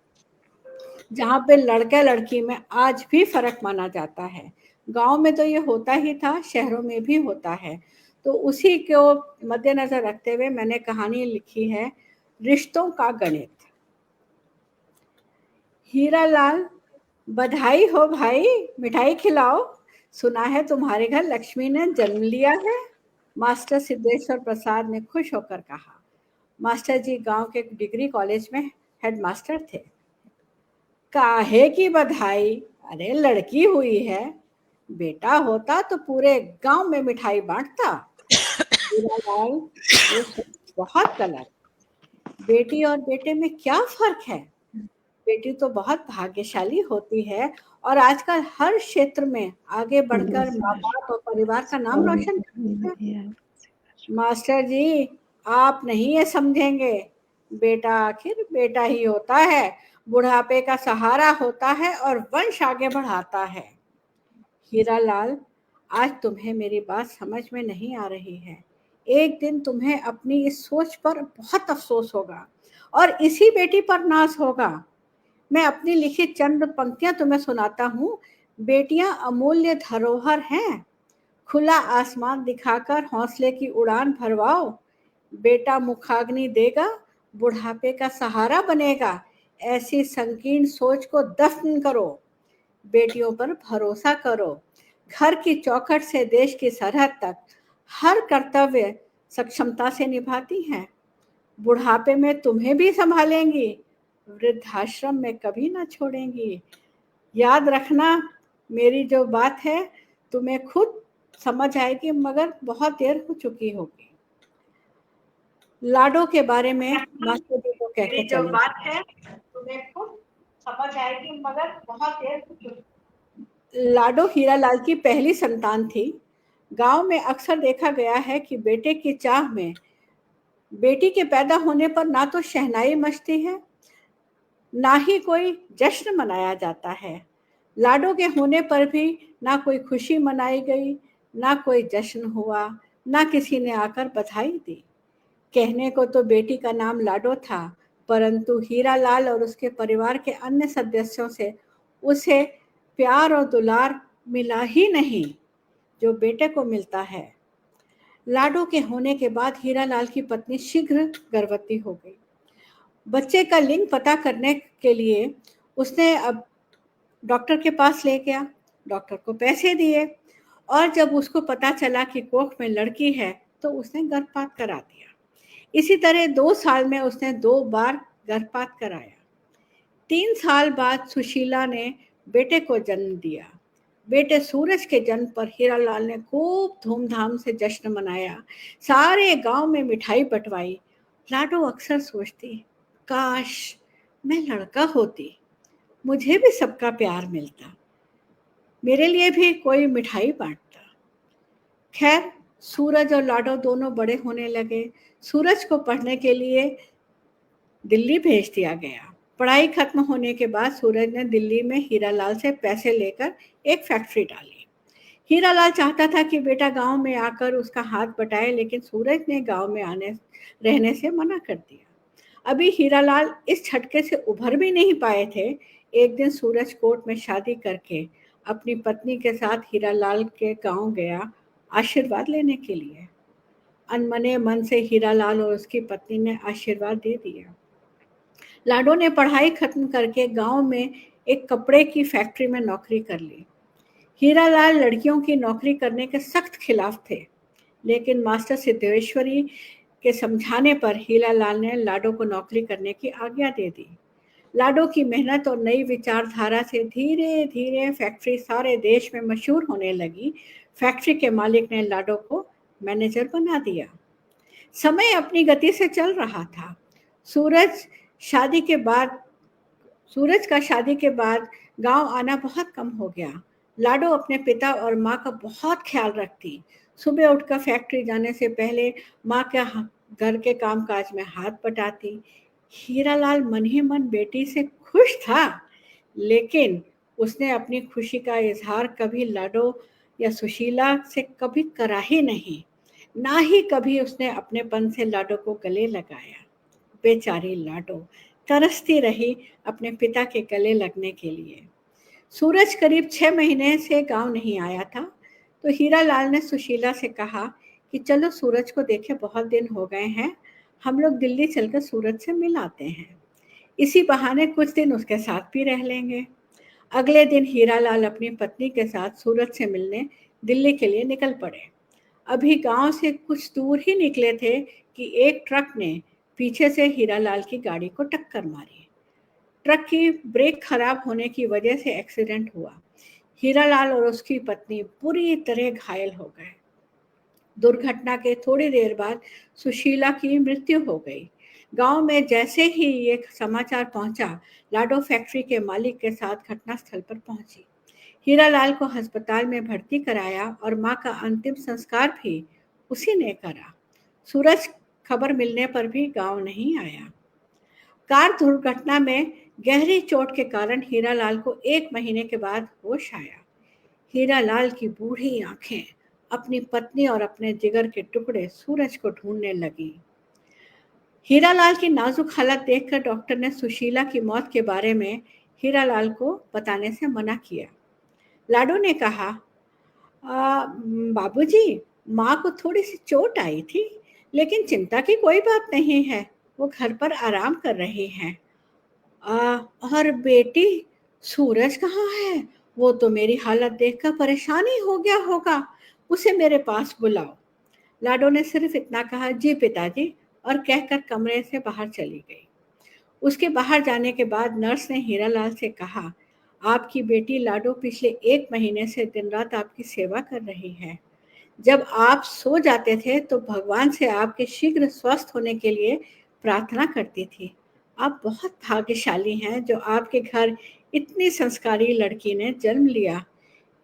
जहाँ पे लड़का-लड़की में आज भी फ़र्क माना जाता है। गाँव में तो ये होता ही था, शहरों में भी होता है। तो उसी को मद्देनज़र रखते हुए मैंने कहानी लिखी है, रिश्तों का गणित। हीरालाल, बधाई हो भाई, मिठाई खिलाओ। सुना है तुम्हारे घर लक्ष्मी ने जन्म लिया है। मास्टर सिद्धेश्वर प्रसाद ने खुश होकर कहा। मास्टर जी गांव के डिग्री कॉलेज में हेडमास्टर थे। काहे की बधाई, अरे लड़की हुई है, बेटा होता तो पूरे गांव में मिठाई बांटता। हीरालाल, ये सोच बहुत गलत। बेटी और बेटे में क्या फर्क है? बेटी तो बहुत भाग्यशाली होती है और आजकल हर क्षेत्र में आगे बढ़कर माँ-बाप और परिवार का नाम रोशन करती है। मास्टर जी, आप नहीं ये समझेंगे। बेटा आखिर बेटा ही होता है, बुढ़ापे का सहारा होता है और वंश आगे बढ़ाता है। हीरालाल, आज तुम्हें मेरी बात समझ में नहीं आ रही है। एक दिन तुम्हें अपनी इस सोच पर बहुत अफसोस होगा और इसी बेटी पर नाज होगा। मैं अपनी लिखी चंद पंक्तियां तुम्हें सुनाता हूँ। बेटियां अमूल्य धरोहर हैं, खुला आसमान दिखाकर हौसले की उड़ान भरवाओ। बेटा मुखाग्नि देगा, बुढ़ापे का सहारा बनेगा। ऐसी संकीर्ण सोच को दफन करो, बेटियों पर भरोसा करो। घर की चौखट से देश की सरहद तक हर कर्तव्य सक्षमता से निभाती हैं। बुढ़ापे में तुम्हें भी संभालेंगी, वृद्धाश्रम में कभी ना छोड़ेंगी। याद रखना, मेरी जो बात है तुम्हें खुद समझ आएगी, मगर बहुत देर हो चुकी होगी। लाडो के बारे में मास्टर जी को कहकर मेरी जो चले। बात है तुम्हें खुद समझ आएगी, मगर बहुत देर चुप। लाडो हीरालाल की पहली संतान थी। गांव में अक्सर देखा गया है कि बेटे की चाह में बेटी के पैदा होने पर ना तो शहनाई मचती है, ना ही कोई जश्न मनाया जाता है। लाडो के होने पर भी ना कोई खुशी मनाई गई, ना कोई जश्न हुआ, ना किसी ने आकर बधाई दी। कहने को तो बेटी का नाम लाडो था, परंतु हीरालाल और उसके परिवार के अन्य सदस्यों से उसे प्यार और दुलार मिला ही नहीं जो बेटे को मिलता है। लाडो के होने के बाद हीरालाल की पत्नी शीघ्र गर्भवती हो गई। बच्चे का लिंग पता करने के लिए उसने अब डॉक्टर के पास ले गया, डॉक्टर को पैसे दिए और जब उसको पता चला कि कोख में लड़की है तो उसने गर्भपात करा दिया। इसी तरह 2 साल में उसने 2 बार गर्भपात कराया। 3 साल बाद सुशीला ने बेटे को जन्म दिया। बेटे सूरज के जन्म पर हीरालाल ने खूब धूमधाम से जश्न मनाया, सारे गांव में मिठाई बंटवाई। लाडो अक्सर सोचती, काश मैं लड़का होती, मुझे भी सबका प्यार मिलता, मेरे लिए भी कोई मिठाई बांटता। खैर, सूरज और लाडो दोनों बड़े होने लगे। सूरज को पढ़ने के लिए दिल्ली भेज दिया गया। पढ़ाई खत्म होने के बाद सूरज ने दिल्ली में हीरालाल से पैसे लेकर एक फैक्ट्री डाली। हीरालाल चाहता था कि बेटा गांव में आकर उसका हाथ बटाए, लेकिन सूरज ने गांव में आने रहने से मना कर दिया। अभी हीरालाल इस झटके से उभर भी नहीं पाए थे। एक दिन सूरज कोर्ट में शादी करके अपनी पत्नी के साथ हीरालाल के गांव गया आशीर्वाद लेने के लिए। अनमने मन से हीरालाल और उसकी पत्नी ने आशीर्वाद दे दिया। लाडो ने पढ़ाई खत्म करके गांव में एक कपड़े की फैक्ट्री में नौकरी कर ली। हीरालाल लड़कियों की नौकरी करने के सख्त खिलाफ थे, लेकिन मास्टर सिद्धेश्वरी के समझाने पर हीरालाल ने लाडो को नौकरी करने की आज्ञा दे दी। लाडो की मेहनत और नई विचारधारा से धीरे धीरे फैक्ट्री सारे देश में मशहूर होने लगी। फैक्ट्री के मालिक ने लाडो को मैनेजर बना दिया। समय अपनी गति से चल रहा था। सूरज का शादी के बाद गांव आना बहुत कम हो गया। लाडो अपने पिता और माँ का बहुत ख्याल रखती। सुबह उठकर फैक्ट्री जाने से पहले माँ के घर के कामकाज में हाथ बटाती। हीरालाल मन ही मन बेटी से खुश था, लेकिन उसने अपनी खुशी का इजहार कभी लाडो या सुशीला से कभी करा ही नहीं, ना ही कभी उसने अपनेपन से लाडो को गले लगाया। बेचारी लाडो तरसती रही अपने पिता के गले लगने के लिए। सूरज करीब 6 महीने से गांव नहीं आया था, तो हीरालाल ने सुशीला से कहा कि चलो सूरज को देखे, बहुत दिन हो गए हैं, हम लोग दिल्ली चलकर सूरज से मिल आते हैं। इसी बहाने कुछ दिन उसके साथ भी रह लेंगे। अगले दिन हीरालाल अपनी पत्नी के साथ सूरज से मिलने दिल्ली के लिए निकल पड़े। अभी गांव से कुछ दूर ही निकले थे कि एक ट्रक ने पीछे से हीरालाल की गाड़ी को टक्कर मारी। ट्रक की ब्रेक खराब होने की वजह से एक्सीडेंट हुआ। हीरालाल और उसकी पत्नी बुरी तरह घायल हो गए। दुर्घटना के थोड़ी देर बाद सुशीला की मृत्यु हो गई। गांव में जैसे ही ये समाचार पहुंचा, लाडो फैक्ट्री के मालिक के साथ घटनास्थल पर पहुंची। हीरालाल को अस्पताल में भर्ती कराया और मां का अंतिम संस्कार भी उसी ने करा। सूरज खबर मिलने पर भी गांव नहीं आया। कार दुर्घटना में गहरी चोट के कारण हीरालाल को 1 महीने के बाद होश आया। हीरालाल की बूढ़ी आंखें अपनी पत्नी और अपने जिगर के टुकड़े सूरज को ढूंढने लगी। हीरालाल की नाजुक हालत देखकर डॉक्टर ने सुशीला की मौत के बारे में हीरालाल को बताने से मना किया। लाडो ने कहा, बाबूजी, माँ को थोड़ी सी चोट आई थी, लेकिन चिंता की कोई बात नहीं है, वो घर पर आराम कर रही हैं। और बेटी सूरज कहाँ है? वो तो मेरी हालत देखकर परेशान ही हो गया होगा, उसे मेरे पास बुलाओ। लाडो ने सिर्फ इतना कहा, जी पिताजी, और कहकर कमरे से बाहर चली गई। उसके बाहर जाने के बाद नर्स ने हीरालाल से कहा, आपकी बेटी लाडो पिछले 1 महीने से दिन रात आपकी सेवा कर रही है। जब आप सो जाते थे तो भगवान से आपके शीघ्र स्वस्थ होने के लिए प्रार्थना करती थी। आप बहुत भाग्यशाली हैं जो आपके घर इतनी संस्कारी लड़की ने जन्म लिया।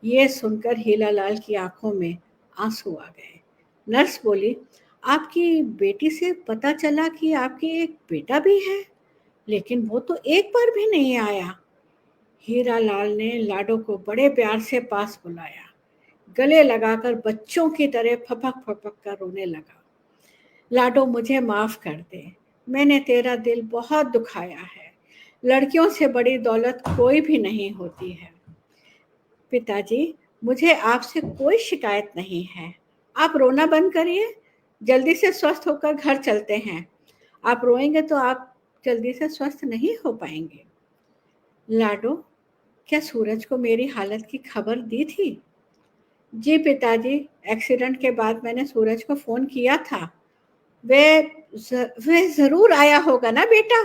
ये सुनकर हीरालाल की आंखों में आंसू आ गए। नर्स बोली, आपकी बेटी से पता चला कि आपके एक बेटा भी है, लेकिन वो तो एक बार भी नहीं आया। हीरालाल ने लाडो को बड़े प्यार से पास बुलाया, गले लगाकर बच्चों की तरह फपक फपक कर रोने लगा। लाडो, मुझे माफ कर दे, मैंने तेरा दिल बहुत दुखाया है। लड़कियों से बड़ी दौलत कोई भी नहीं होती है। पिताजी, मुझे आपसे कोई शिकायत नहीं है। आप रोना बंद करिए, जल्दी से स्वस्थ होकर घर चलते हैं। आप रोएंगे तो आप जल्दी से स्वस्थ नहीं हो पाएंगे। लाडो, क्या सूरज को मेरी हालत की खबर दी थी? जी पिताजी, एक्सीडेंट के बाद मैंने सूरज को फ़ोन किया था। वह ज़रूर आया होगा ना बेटा,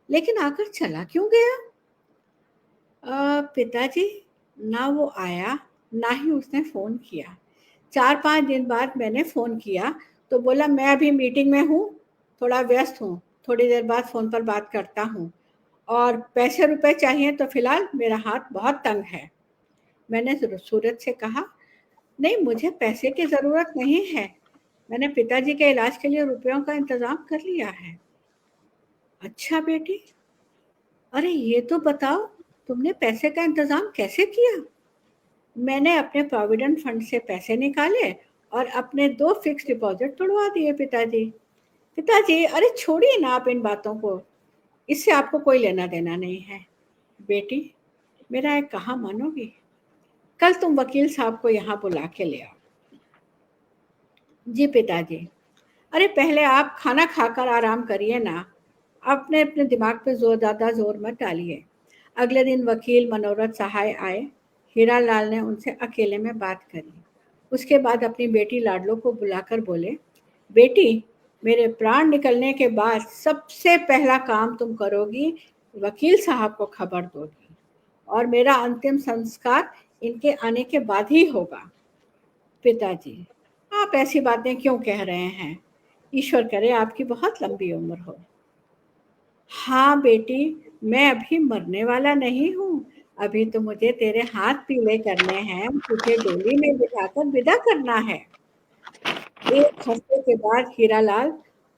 लेकिन आकर चला क्यों गया? पिताजी, ना वो आया, ना ही उसने फ़ोन किया। 4-5 दिन बाद मैंने फ़ोन किया तो बोला मैं अभी मीटिंग में हूँ, थोड़ा व्यस्त हूँ, थोड़ी देर बाद फ़ोन पर बात करता हूँ, और पैसे रुपए चाहिए तो फ़िलहाल मेरा हाथ बहुत तंग है। मैंने सूरज से कहा, नहीं, मुझे पैसे की ज़रूरत नहीं है, मैंने पिताजी के इलाज के लिए रुपयों का इंतज़ाम कर लिया है। अच्छा बेटी, अरे ये तो बताओ, तुमने पैसे का इंतज़ाम कैसे किया? मैंने अपने प्रोविडेंट फंड से पैसे निकाले और अपने 2 फिक्स डिपॉजिट तुड़वा दिए पिताजी। पिताजी, अरे छोड़िए ना आप इन बातों को, इससे आपको कोई लेना देना नहीं है। बेटी, मेरा एक कहा मानोगी? कल तुम वकील साहब को यहाँ बुला के ले आओ। जी पिताजी। अरे पहले आप खाना खाकर आराम करिए ना, अपने अपने दिमाग पे ज़्यादा जोर मत डालिए। अगले दिन वकील मनोरथ सहाय आए। हीरालाल ने उनसे अकेले में बात करी। उसके बाद अपनी बेटी लाडलो को बुलाकर बोले, बेटी, मेरे प्राण निकलने के बाद सबसे पहला काम तुम करोगी, वकील साहब को खबर दोगी, और मेरा अंतिम संस्कार इनके आने के बाद ही होगा। पिताजी, आप ऐसी बातें क्यों कह रहे हैं? ईश्वर करे आपकी बहुत लंबी उम्र हो। हाँ बेटी, मैं अभी मरने वाला नहीं हूँ, अभी तो मुझे तेरे हाथ पीले करने हैं, तुझे डोली में बिठाकर विदा करना है। 1 हफ्ते के बाद हीरालाल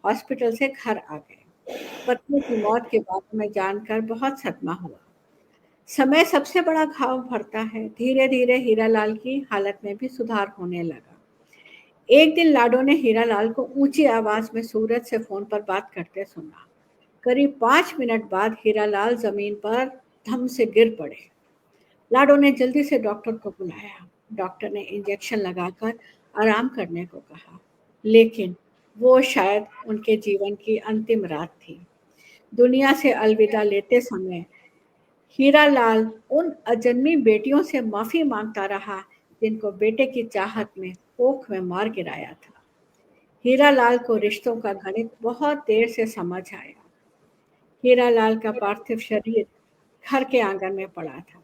हॉस्पिटल से घर आ गए। पत्नी की मौत के बारे में जानकर बहुत सदमा हुआ। समय सबसे बड़ा घाव भरता है। धीरे धीरे हीरालाल की हालत में भी सुधार होने लगा। एक दिन लाडो ने हीरालाल को ऊंची आवाज में सूरज से फोन पर बात करते सुना। करीब 5 मिनट बाद हीरालाल जमीन पर धम से गिर पड़े। लाडो ने जल्दी से डॉक्टर को बुलाया। डॉक्टर ने इंजेक्शन लगाकर आराम करने को कहा, लेकिन वो शायद उनके जीवन की अंतिम रात थी। दुनिया से अलविदा लेते समय हीरालाल उन अजन्मी बेटियों से माफी मांगता रहा जिनको बेटे की चाहत में कोख में मार गिराया था। हीरालाल को रिश्तों का गणित बहुत देर से समझ आया। हीरालाल का पार्थिव शरीर घर के आंगन में पड़ा था।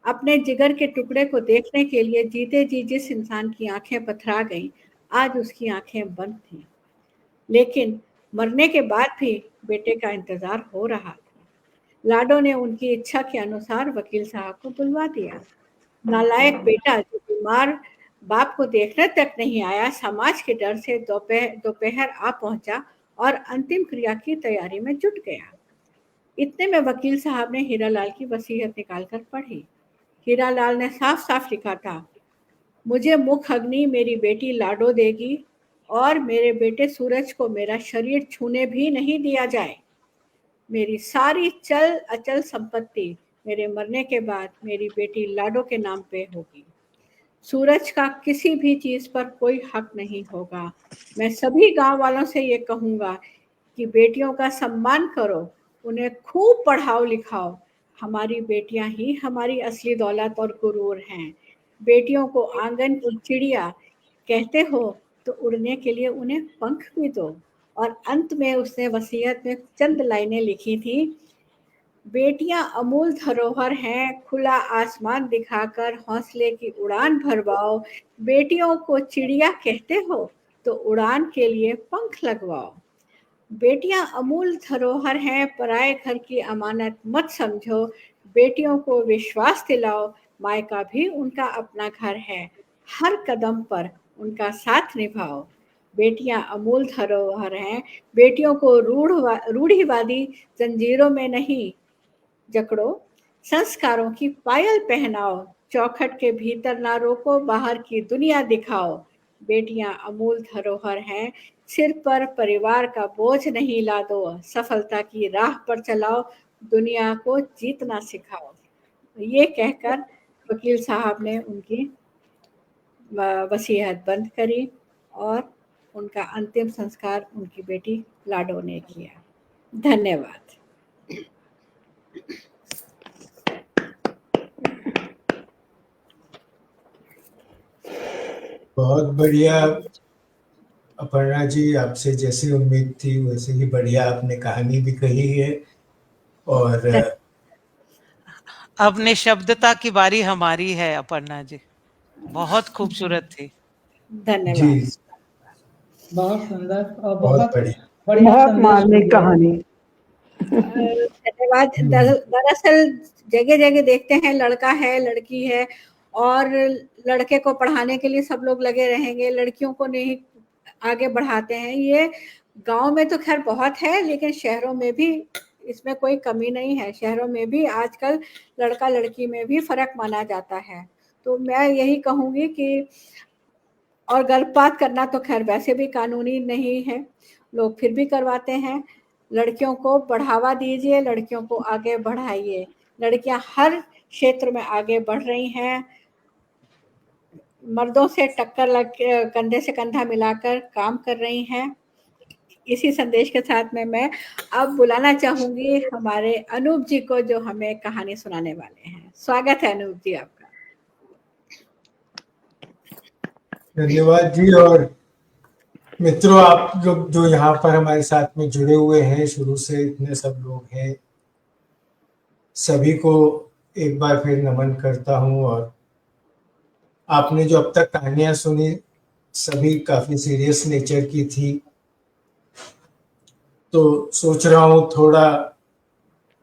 अपने जिगर के टुकड़े को देखने के लिए जीते जी जिस इंसान की आंखें पथरा गईं, आज उसकी आंखें बंद थीं। लेकिन मरने के बाद भी बेटे का इंतजार हो रहा था। लाडो ने उनकी इच्छा के अनुसार वकील साहब को बुलवा दिया। नालायक बेटा जो बीमार बाप को देखने तक नहीं आया, समाज के डर से दोपहर आ पहुंचा और अंतिम क्रिया की तैयारी में जुट गया। इतने में वकील साहब ने हीरालाल की वसीयत निकालकर पढ़ी। हीरालाल ने साफ साफ लिखा था, मुझे मुख अग्नि मेरी बेटी लाडो देगी और मेरे बेटे सूरज को मेरा शरीर छूने भी नहीं दिया जाए। मेरी सारी चल अचल संपत्ति मेरे मरने के बाद मेरी बेटी लाडो के नाम पे होगी। सूरज का किसी भी चीज पर कोई हक नहीं होगा। मैं सभी गांव वालों से ये कहूंगा कि बेटियों का सम्मान करो, उन्हें खूब पढ़ाओ लिखाओ। हमारी बेटियां ही हमारी असली दौलत और गुरूर हैं। बेटियों को आंगन की चिड़िया कहते हो तो उड़ने के लिए उन्हें पंख भी दो। और अंत में उसने वसीयत में चंद लाइनें लिखी थी, बेटियां अमूल धरोहर हैं, खुला आसमान दिखाकर हौसले की उड़ान भरवाओ। बेटियों को चिड़िया कहते हो तो उड़ान के लिए पंख लगवाओ। बेटियां अमूल धरोहर हैं, पराए घर की अमानत मत समझो। बेटियों को विश्वास दिलाओ, मायका भी उनका अपना घर है। हर कदम पर उनका साथ निभाओ। बेटियां अमूल धरोहर हैं, बेटियों को रूढ़िवादी जंजीरों में नहीं जकड़ो, संस्कारों की पायल पहनाओ। चौखट के भीतर ना रोको, बाहर की दुनिया दिखाओ। बेटियां अमूल धरोहर हैं, सिर पर परिवार का बोझ नहीं लादो। सफलता की राह पर चलाओ, दुनिया को जीतना सिखाओ। ये कहकर वकील साहब ने उनकी वसीयत बंद करी और उनका अंतिम संस्कार उनकी बेटी लाडो ने किया। धन्यवाद। बहुत बढ़िया अपर्णा जी, आपसे जैसी उम्मीद थी वैसे ही बढ़िया आपने कहानी भी कही है। और अब निशब्दता की बारी हमारी है अपर्णा जी, बहुत खूबसूरत थी। धन्यवाद। जी, बहुत सुंदर और बहुत बहुत बढ़िया। बढ़िया बहुत संदेश मार्मिक दिया। कहानी। धन्यवाद। दरअसल जगह जगह देखते हैं लड़का है लड़की है और लड़के को पढ़ाने के लिए सब लोग लगे रहेंगे, लड़कियों को नहीं आगे बढ़ाते हैं। ये गांव में तो खैर बहुत है, लेकिन शहरों में भी इसमें कोई कमी नहीं है। शहरों में भी आजकल लड़का लड़की में भी फर्क माना जाता है। तो मैं यही कहूंगी कि और गर्भपात करना तो खैर वैसे भी कानूनी नहीं है, लोग फिर भी करवाते हैं। लड़कियों को बढ़ावा दीजिए, लड़कियों को आगे बढ़ाइए। लड़कियां हर क्षेत्र में आगे बढ़ रही हैं, मर्दों से टक्कर लग कंधे से कंधा मिलाकर काम कर रही हैं। इसी संदेश के साथ में मैं अब बुलाना चाहूंगी हमारे अनूप जी को, जो हमें कहानी सुनाने वाले हैं। स्वागत है अनूप जी आपका। धन्यवाद जी। और मित्रों, आप लोग जो यहाँ पर हमारे साथ में जुड़े हुए हैं, शुरू से इतने सब लोग हैं, सभी को एक बार फिर नमन करता हूँ। और आपने जो अब तक कहानियां सुनी सभी काफी सीरियस नेचर की थी, तो सोच रहा हूँ थोड़ा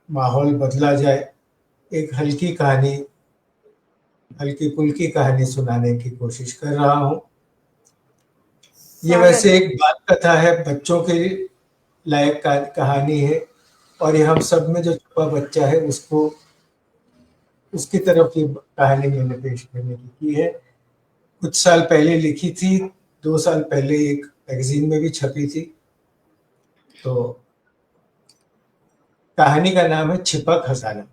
माहौल बदला जाए, एक हल्की कहानी, हल्की फुल्की कहानी सुनाने की कोशिश कर रहा हूँ। ये वैसे एक बात कथा है, बच्चों के लायक कहानी है, और ये हम सब में जो छुपा बच्चा है उसको, उसकी तरफ ये कहानी मैंने पेश करने की है। कुछ साल पहले लिखी थी, 2 साल पहले एक मैगजीन में भी छपी थी। तो कहानी का नाम है छिपा खजाना।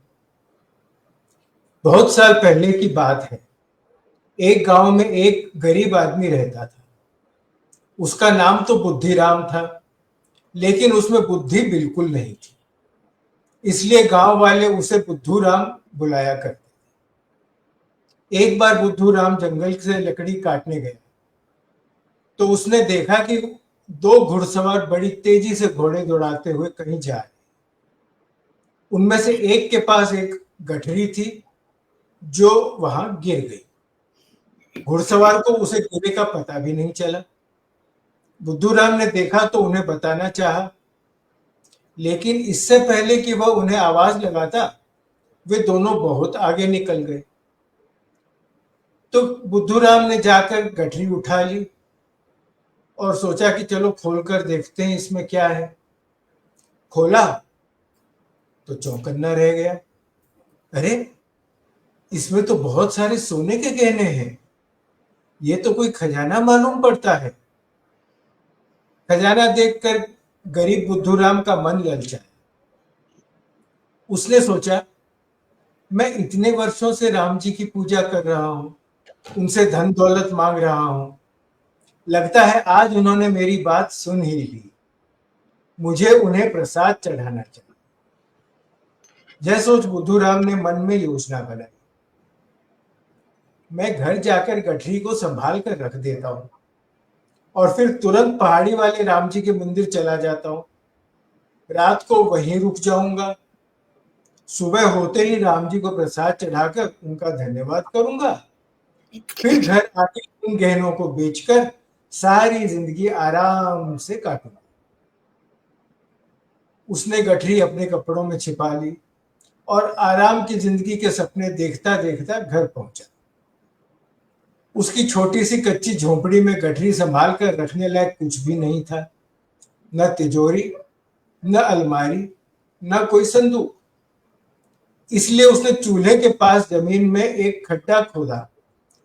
बहुत साल पहले की बात है। एक गांव में एक गरीब आदमी रहता था। उसका नाम तो बुद्धिराम था, लेकिन उसमें बुद्धि बिल्कुल नहीं थी, इसलिए गांव वाले उसे बुद्धूराम बुलाया करते। एक बार बुद्धूराम जंगल से लकड़ी काटने गया तो उसने देखा कि 2 घुड़सवार बड़ी तेजी से घोड़े दौड़ाते हुए कहीं जा रहे। उनमें से एक के पास एक गठरी थी जो वहां गिर गई। घुड़सवार को उसे गिरने का पता भी नहीं चला। बुद्धूराम ने देखा तो उन्हें बताना चाहा, लेकिन इससे पहले कि वह उन्हें आवाज लगाता, वे दोनों बहुत आगे निकल गए। तो बुद्धूराम ने जाकर गठरी उठा ली और सोचा कि चलो खोलकर देखते हैं इसमें क्या है। खोला तो चौंकन्ना रह गया। अरे, इसमें तो बहुत सारे सोने के गहने हैं, ये तो कोई खजाना मालूम पड़ता है। खजाना देखकर गरीब बुद्धूराम का मन ललचाया। उसने सोचा, मैं इतने वर्षों से राम जी की पूजा कर रहा हूं, उनसे धन दौलत मांग रहा हूं, लगता है आज उन्होंने मेरी बात सुन ही ली, मुझे उन्हें प्रसाद चढ़ाना चाहिए। यह सोच बुद्धूराम ने मन में योजना बनाई, मैं घर जाकर गठरी को संभाल कर रख देता हूं और फिर तुरंत पहाड़ी वाले राम जी के मंदिर चला जाता हूं। रात को वहीं रुक जाऊंगा, सुबह होते ही राम जी को प्रसाद चढ़ाकर उनका धन्यवाद करूंगा, फिर घर आके उन गहनों को बेचकर सारी जिंदगी आराम से काटूंगा। उसने गठरी अपने कपड़ों में छिपा ली और आराम की जिंदगी के सपने देखता देखता घर पहुंचा। उसकी छोटी सी कच्ची झोंपड़ी में गठरी संभाल कर रखने लायक कुछ भी नहीं था, न तिजोरी, न अलमारी, न कोई संदूक। इसलिए उसने चूल्हे के पास जमीन में एक खड्डा खोदा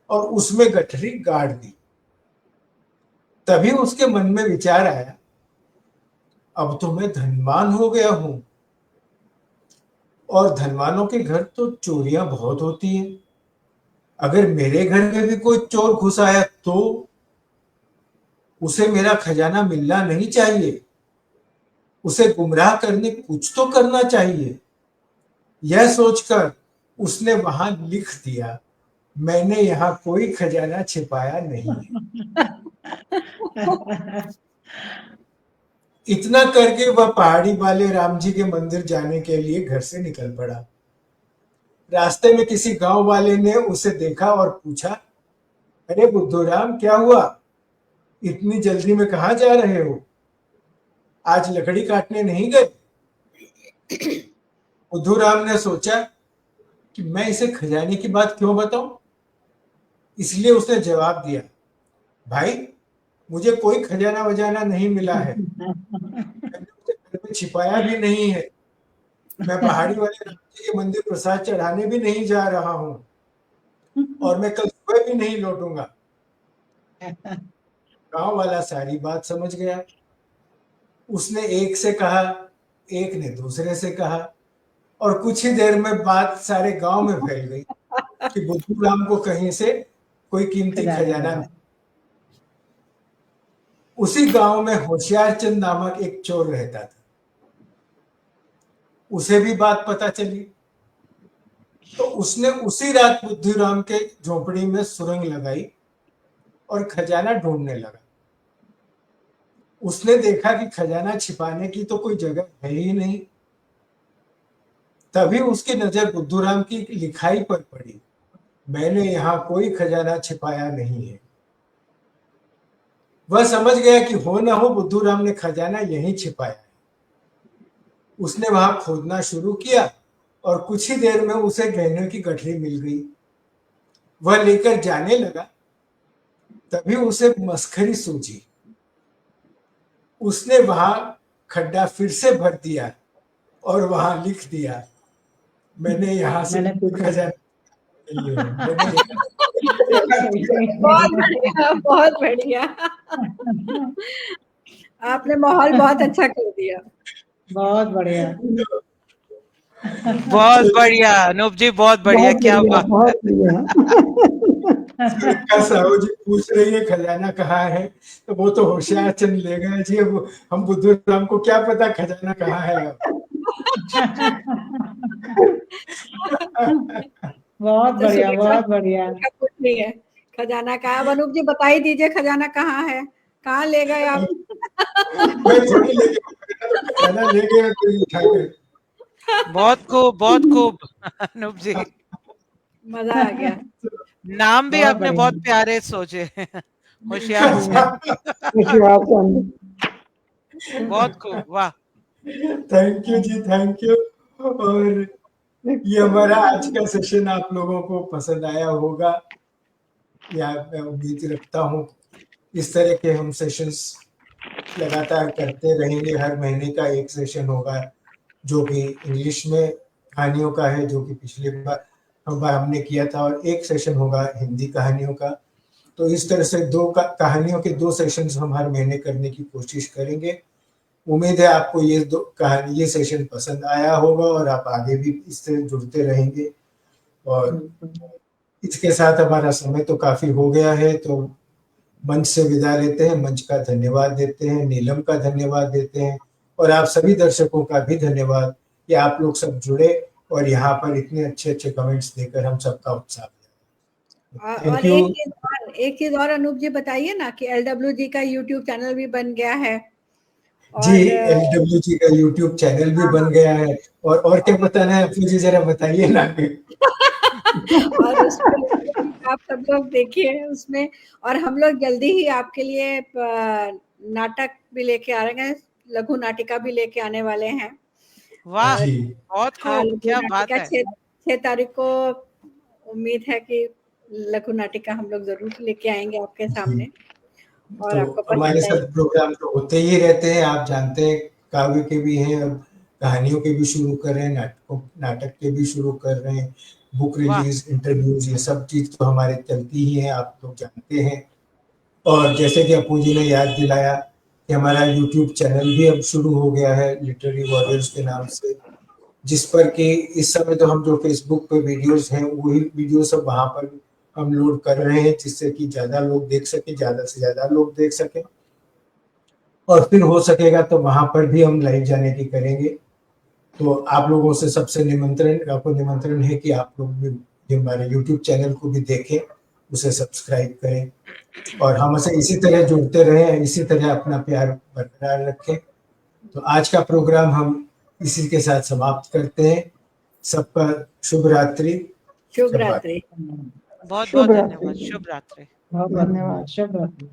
और उसमें गठरी गाड़ दी। तभी उसके मन में विचार आया, अब तो मैं धनवान हो गया हूं, और धनवानों के घर तो चोरियां बहुत होती हैं। अगर मेरे घर में भी कोई चोर घुस आया तो उसे मेरा खजाना मिलना नहीं चाहिए। उसे गुमराह करने कुछ तो करना चाहिए। यह सोचकर उसने वहां लिख दिया, मैंने यहाँ कोई खजाना छिपाया नहीं है। इतना करके वह पहाड़ी वाले राम जी के मंदिर जाने के लिए घर से निकल पड़ा। रास्ते में किसी गांव वाले ने उसे देखा और पूछा, अरे बुद्धूराम, क्या हुआ? इतनी जल्दी में कहाँ जा रहे हो? आज लकड़ी काटने नहीं गए? बुद्धूराम ने सोचा कि मैं इसे खजाने की बात क्यों बताऊं, इसलिए उसने जवाब दिया, भाई, मुझे कोई खजाना वजाना नहीं मिला है, मैंने उसे घर में छिपाया भी नहीं है। मैं पहाड़ी वाले राम जी के मंदिर प्रसाद चढ़ाने भी नहीं जा रहा हूं, और मैं कल सुबह भी नहीं लौटूंगा। गांव वाला सारी बात समझ गया। उसने एक से कहा, एक ने दूसरे से कहा, और कुछ ही देर में बात सारे गांव में फैल गई कि बुद्धूराम को कहीं से कोई कीमती खजाना नहीं। उसी गांव में होशियारचंद नामक एक चोर रहता था। उसे भी बात पता चली, तो उसने उसी रात बुद्धूराम के झोपड़ी में सुरंग लगाई और खजाना ढूंढने लगा। उसने देखा कि खजाना छिपाने की तो कोई जगह है ही नहीं। तभी उसकी नजर बुद्धूराम की लिखाई पर पड़ी, मैंने यहाँ कोई खजाना छिपाया नहीं है। वह समझ गया कि हो न हो बुद्धूराम ने खजाना यहीं छिपाया है। उसने वहां खोदना शुरू किया और कुछ ही देर में उसे गहनों की गठरी मिल गई। वह लेकर जाने लगा, तभी उसे मस्खरी सूझी। उसने वहां खड्डा फिर से भर दिया और वहां लिख दिया, मैंने यहाँ से खजाना बहुत बढ़िया, बहुत बढ़िया। आपने माहौल बहुत अच्छा कर दिया। बहुत बढ़िया, बहुत बढ़िया अनूप जी, बहुत बढ़िया, क्या बात। बहुत बढ़िया। साहू जी पूछ रही है खजाना कहाँ है, तो वो तो होशियारचंद ले गए जी। अब हम बुद्धूराम को क्या पता खजाना कहाँ है। बहुत बढ़िया, बहुत बढ़िया। कुछ नहीं है, खजाना कहाँ। अब अनूप जी बता ही दीजिए, खजाना कहाँ है, कहाँ ले गए आप? मैं थोड़ी ले गया, खजाना ले गया कोई उठा के। बहुत खूब, बहुत खूब अनूप जी, मजा आ गया। नाम भी बहुत आपने बढ़िया। बहुत प्यारे सोचे। होशियार बहुत खूब, वाह। Thank you ji, thank you. और ये हमारा आज का सेशन आप लोगों को पसंद आया होगा, या मैं उम्मीद रखता हूँ। इस तरह के हम सेशंस लगातार करते रहेंगे। हर महीने का एक सेशन होगा जो कि इंग्लिश में कहानियों का है, जो कि पिछले बार हमने किया था, और एक सेशन होगा हिंदी कहानियों का। तो इस तरह से कहानियों के 2 सेशंस हम हर महीने करने की कोशिश करेंगे। उम्मीद है आपको ये सेशन पसंद आया होगा और आप आगे भी इससे जुड़ते रहेंगे। और इसके साथ हमारा समय तो काफी हो गया है, तो मंच से विदा लेते हैं। मंच का धन्यवाद देते हैं, नीलम का धन्यवाद देते हैं, और आप सभी दर्शकों का भी धन्यवाद कि आप लोग सब जुड़े और यहाँ पर इतने अच्छे अच्छे कमेंट्स देकर हम सबका उत्साह। और एक चीज और अनूप जी बताइए ना कि LWG का YouTube चैनल भी बन गया है, जी, और LW जी का यूट्यूब चैनल भी बन गया है। और क्या बताना है अपू जी, जरा बताइए ना। और उसमें आप सब लोग देखिए उसमें। और हम लोग जल्दी ही आपके लिए नाटक भी लेके आ रहे हैं, लघु नाटिका भी लेके आने वाले हैं। वाह, और जी बहुत हाँ, खूब, लघु क्या बात नाटिका है। 6 तारीख को उम्मीद है कि लघु नाटिका हम लोग जरूर लेके आएंगे आपके जी। सामने और तो आपको हमारे पसंद साथ आएगी। प्रोग्राम तो होते ही रहते हैं, आप जानते हैं। काव्य के भी हैं, अब कहानियों के भी शुरू कर रहे हैं, नाटक के भी शुरू कर रहे हैं, बुक वाह, रिलीज, इंटरव्यूज, ये सब चीज तो हमारे चलती ही है, आप लोग जानते हैं। और जैसे कि अपू जी ने याद दिलाया कि हमारा यूट्यूब चैनल भी अब शुरू हो गया है, लिटरेरी वॉरियर्स के नाम से, जिस पर कि इस समय तो हम जो फेसबुक पे वीडियोस हैं वही वीडियो सब वहां पर हम लोड कर रहे हैं, जिससे कि ज्यादा लोग देख सके, ज्यादा से ज्यादा लोग देख सके। और फिर हो सकेगा तो वहां पर भी हम लाइव जाने की करेंगे। तो आप लोगों से सबसे आपको निमंत्रण है कि आप लोग भी हमारे यूट्यूब चैनल को भी देखें, उसे सब्सक्राइब करें और हमसे इसी तरह जुड़ते रहें, इसी तरह अपना प्यार बरकरार रखें। तो आज का प्रोग्राम हम इसी के साथ समाप्त करते हैं। सबका शुभ रात्रि। शुभ शब्बा रात्रि। बहुत बहुत शुभ धन्यवाद, रात्रि। शुभ रात्रि। बहुत बहुत धन्यवाद। धन्यवाद। शुभ रात्रि।